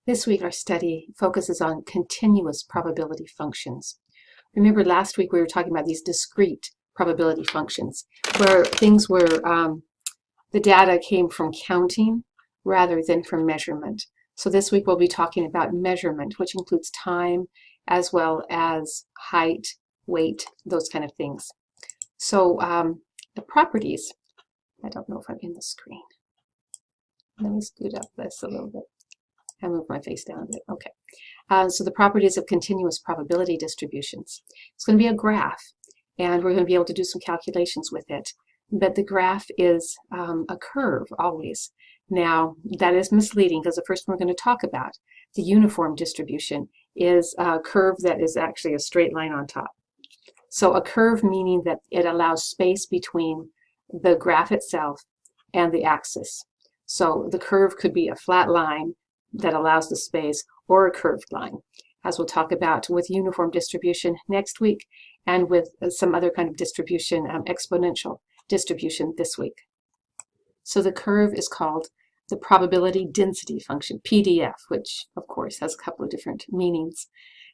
This week our study focuses on continuous probability functions. Remember last week we were talking about these discrete probability functions where things were, the data came from counting rather than from measurement. So this week we'll be talking about measurement, which includes time as well as height, weight, those kind of things. So the properties, I don't know if I'm in the screen. Let me scoot up this a little bit. I move my face down a bit. Okay. So the properties of continuous probability distributions. It's going to be a graph, and we're going to be able to do some calculations with it. But the graph is a curve always. Now, that is misleading because the first one we're going to talk about, the uniform distribution, is a curve that is actually a straight line on top. So a curve meaning that it allows space between the graph itself and the axis. So the curve could be a flat line that allows the space, or a curved line, as we'll talk about with uniform distribution next week, and with some other kind of distribution, exponential distribution this week. So the curve is called the probability density function, PDF, which of course has a couple of different meanings.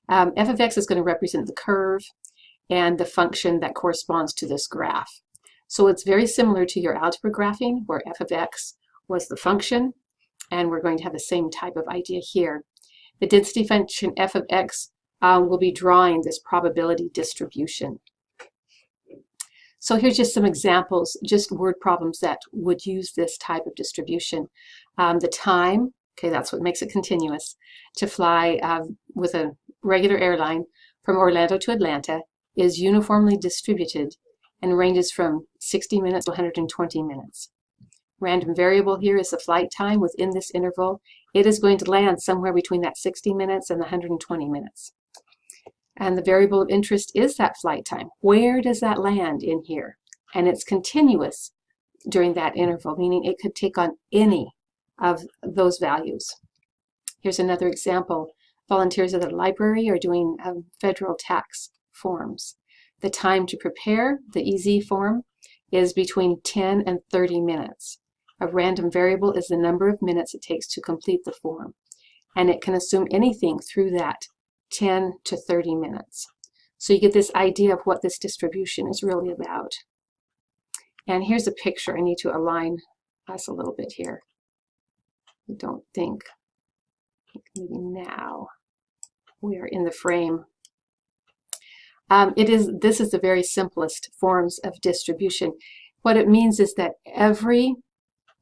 F of x is going to represent the curve and the function that corresponds to this graph. So it's very similar to your algebra graphing, where f of x was the function, and we're going to have the same type of idea here. The density function f of x will be drawing this probability distribution. So here's just some examples, just word problems that would use this type of distribution. The time, okay, that's what makes it continuous, to fly with a regular airline from Orlando to Atlanta is uniformly distributed and ranges from 60 minutes to 120 minutes. Random variable here is the flight time within this interval. It is going to land somewhere between that 60 minutes and the 120 minutes. And the variable of interest is that flight time. Where does that land in here? And it's continuous during that interval, meaning it could take on any of those values. Here's another example. Volunteers at the library are doing federal tax forms. The time to prepare the EZ form is between 10 and 30 minutes. A random variable is the number of minutes it takes to complete the form, and it can assume anything through that 10 to 30 minutes. So you get this idea of what this distribution is really about. And here's a picture. I need to align us a little bit here. I don't think, maybe now we are in the frame. This is the very simplest forms of distribution. What it means is that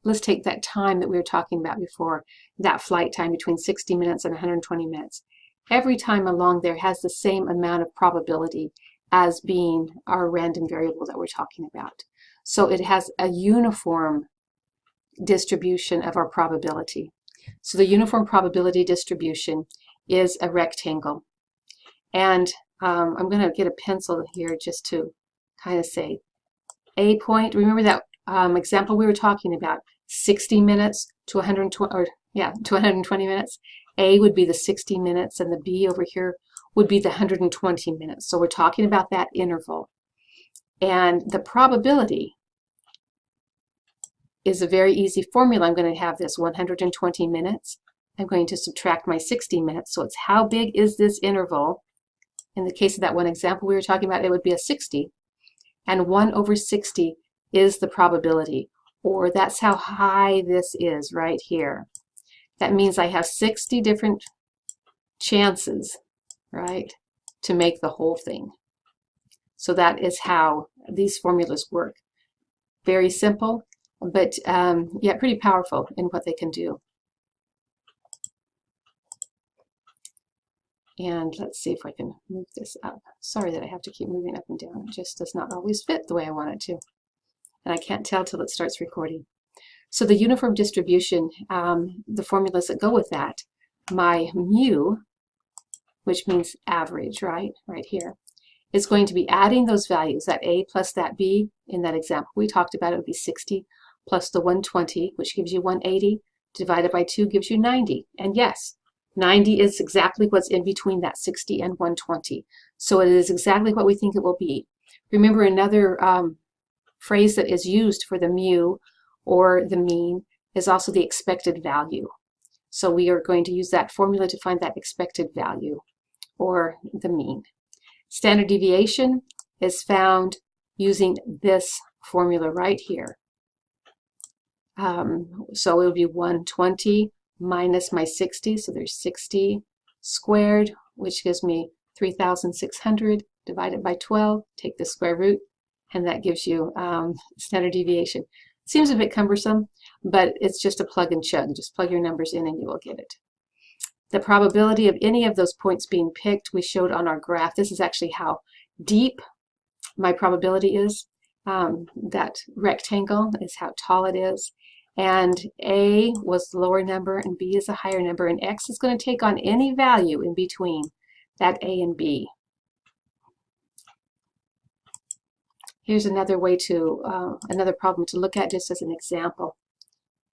let's take that time that we were talking about before, that flight time between 60 minutes and 120 minutes. Every time along there has the same amount of probability as being our random variable that we're talking about. So it has a uniform distribution of our probability. So the uniform probability distribution is a rectangle. And I'm going to get a pencil here just to kind of say a point. Remember that example we were talking about, 60 minutes to 120, to 120 minutes. A would be the 60 minutes, and the B over here would be the 120 minutes. So we're talking about that interval. And the probability is a very easy formula. I'm going to have this 120 minutes. I'm going to subtract my 60 minutes. So it's how big is this interval? In the case of that one example we were talking about, it would be a 60. And 1 over 60 is the probability, or that's how high this is right here. That means I have 60 different chances, right, to make the whole thing. So that is how these formulas work. Very simple, but yet pretty powerful in what they can do. And let's see if I can move this up. Sorry that I have to keep moving up and down. It just does not always fit the way I want it to. And I can't tell till it starts recording. So the uniform distribution, the formulas that go with that, my mu, which means average, right here, is going to be adding those values, that A plus that B. In that example we talked about, it would be 60 plus the 120, which gives you 180, divided by 2 gives you 90. And yes, 90 is exactly what's in between that 60 and 120. So it is exactly what we think it will be. Remember, another phrase that is used for the mu or the mean is also the expected value. So we are going to use that formula to find that expected value, or the mean. Standard deviation is found using this formula right here. So it would be 120 minus my 60, so there's 60 squared, which gives me 3,600 divided by 12, take the square root, and that gives you standard deviation. Seems a bit cumbersome, but it's just a plug and chug. Just plug your numbers in and you will get it. The probability of any of those points being picked we showed on our graph. This is actually how deep my probability is. That rectangle is how tall it is. And A was the lower number and B is a higher number, and X is going to take on any value in between that A and B. Here's another way to, another problem to look at just as an example.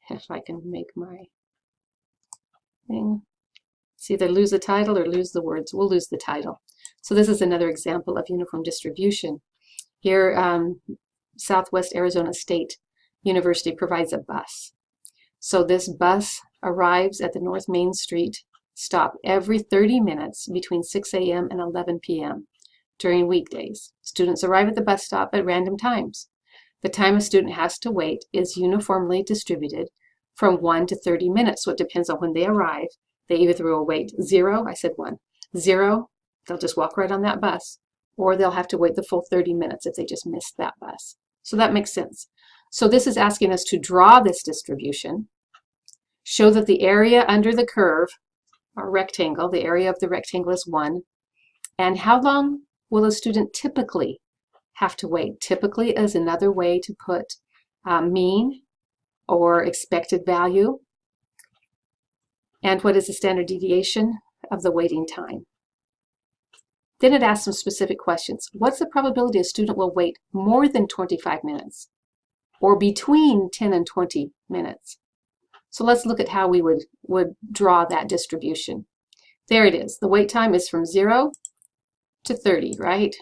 If I can make my thing. It's either lose the title or lose the words. We'll lose the title. So this is another example of uniform distribution. Here, Southwest Arizona State University provides a bus. So this bus arrives at the North Main Street stop every 30 minutes between 6 a.m. and 11 p.m. during weekdays. Students arrive at the bus stop at random times. The time a student has to wait is uniformly distributed from 1 to 30 minutes, so it depends on when they arrive. They either will wait 0, I said 1, 0, they'll just walk right on that bus, or they'll have to wait the full 30 minutes if they just missed that bus. So that makes sense. So this is asking us to draw this distribution, show that the area under the curve, or rectangle, the area of the rectangle is 1, and how long will a student typically have to wait? Typically is another way to put mean or expected value. And what is the standard deviation of the waiting time? Then it asks some specific questions. What's the probability a student will wait more than 25 minutes or between 10 and 20 minutes? So let's look at how we would draw that distribution. There it is. The wait time is from 0 to 30, right?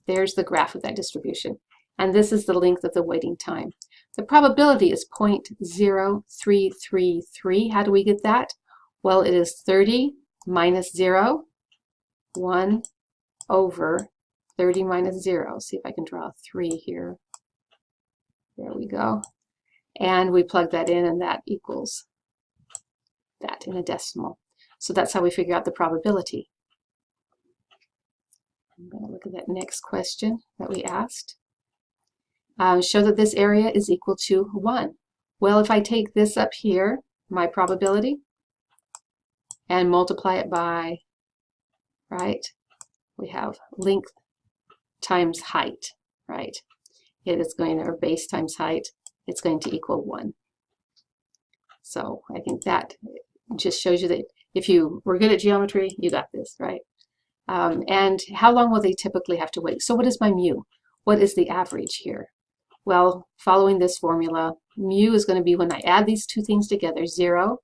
There's the graph of that distribution. And this is the length of the waiting time. The probability is 0.0333. How do we get that? Well, it is 30 minus 0, 1 over 30 minus 0. See if I can draw a 3 here. There we go. And we plug that in, and that equals that in a decimal. So that's how we figure out the probability. I'm going to look at that next question that we asked. Show that this area is equal to 1. Well, if I take this up here, my probability, and multiply it by, right, we have length times height, right? It is going to, or base times height, it's going to equal 1. So I think that just shows you that if you were good at geometry, you got this, right? And how long will they typically have to wait? So what is my mu? What is the average here? Well, following this formula, mu is going to be when I add these two things together, 0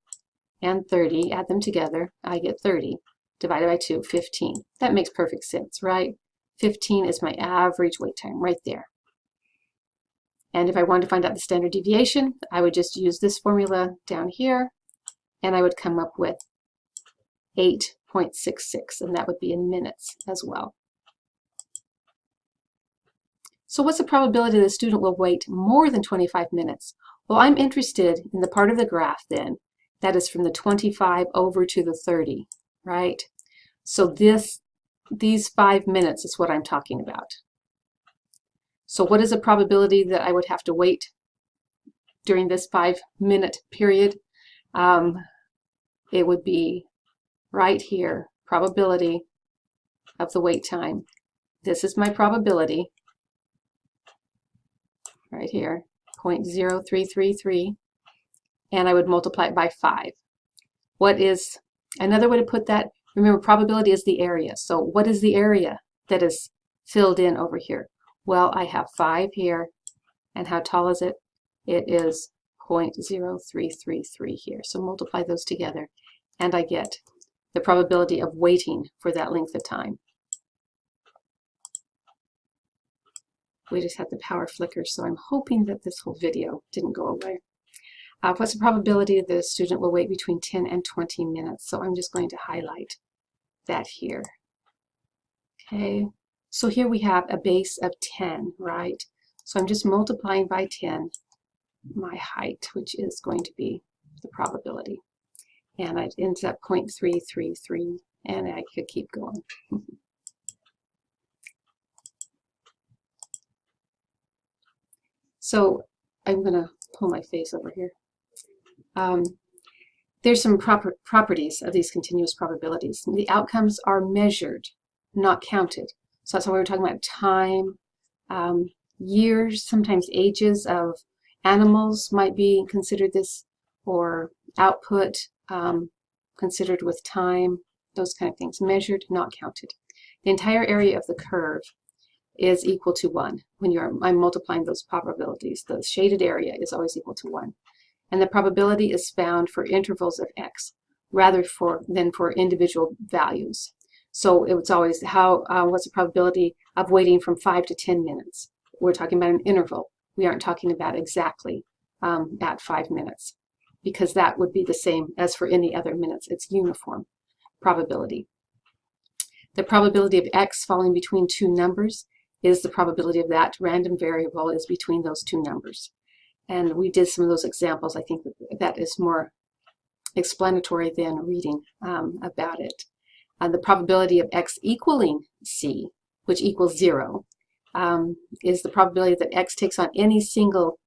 and 30, add them together, I get 30, divided by 2, 15. That makes perfect sense, right? 15 is my average wait time right there. And if I wanted to find out the standard deviation, I would just use this formula down here, and I would come up with 8.66, and that would be in minutes as well. So what's the probability that the student will wait more than 25 minutes? Well, I'm interested in the part of the graph then that is from the 25 over to the 30, right? So these 5 minutes is what I'm talking about. So what is the probability that I would have to wait during this 5-minute period? It would be right here, probability of the wait time. This is my probability right here, 0.0333, and I would multiply it by 5. What is another way to put that? Remember, probability is the area. So what is the area that is filled in over here? Well, I have 5 here, and how tall is it? It is 0.0333 here. So multiply those together, and I get the probability of waiting for that length of time. We just had the power flicker, so I'm hoping that this whole video didn't go away. What's the probability that a student will wait between 10 and 20 minutes? So I'm just going to highlight that here. Okay, so here we have a base of 10, right? So I'm just multiplying by 10 my height, which is going to be the probability. And it ends up 0.333, and I could keep going. So I'm going to pull my face over here. There's some properties of these continuous probabilities. The outcomes are measured, not counted. So that's why we were talking about time, years, sometimes ages of animals might be considered this, or output considered with time, those kind of things. Measured, not counted. The entire area of the curve is equal to 1 when I'm multiplying those probabilities. The shaded area is always equal to 1. And the probability is found for intervals of x rather than for individual values. So it's always what's the probability of waiting from 5 to 10 minutes? We're talking about an interval. We aren't talking about exactly at 5 minutes, because that would be the same as for any other minutes. It's uniform probability. The probability of x falling between two numbers is the probability of that random variable is between those two numbers. And we did some of those examples. I think that is more explanatory than reading about it. The probability of x equaling c, which equals 0, is the probability that x takes on any single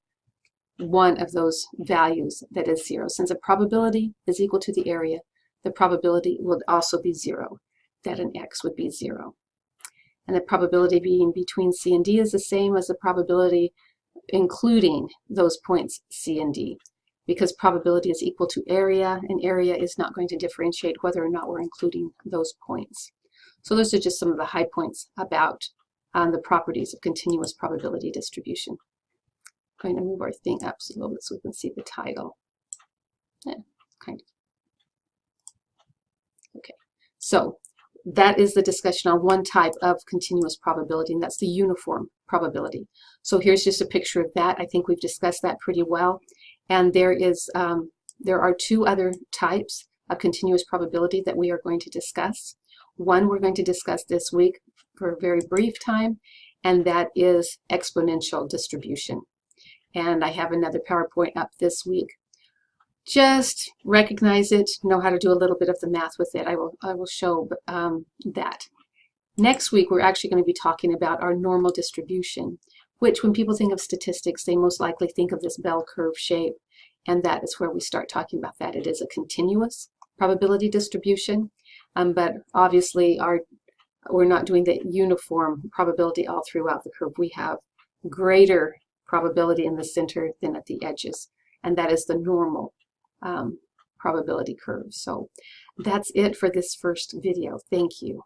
one of those values that is 0. Since a probability is equal to the area, the probability will also be 0, that an x would be 0. And the probability being between c and d is the same as the probability including those points C and D, because probability is equal to area, and area is not going to differentiate whether or not we're including those points. So those are just some of the high points about the properties of continuous probability distribution. I'm going to move our thing up a little bit so we can see the title. Yeah, kind of. Okay, so that is the discussion on one type of continuous probability, and that's the uniform probability. So here's just a picture of that. I think we've discussed that pretty well. And there are two other types of continuous probability that we are going to discuss. One we're going to discuss this week for a very brief time, and that is exponential distribution. And I have another PowerPoint up this week. Just recognize it, know how to do a little bit of the math with it. I will show that. Next week, we're actually going to be talking about our normal distribution, which when people think of statistics, they most likely think of this bell curve shape, and that is where we start talking about that. It is a continuous probability distribution, but obviously we're not doing the uniform probability all throughout the curve. We have greater probability in the center than at the edges, and that is the normal probability curve. So that's it for this first video. Thank you.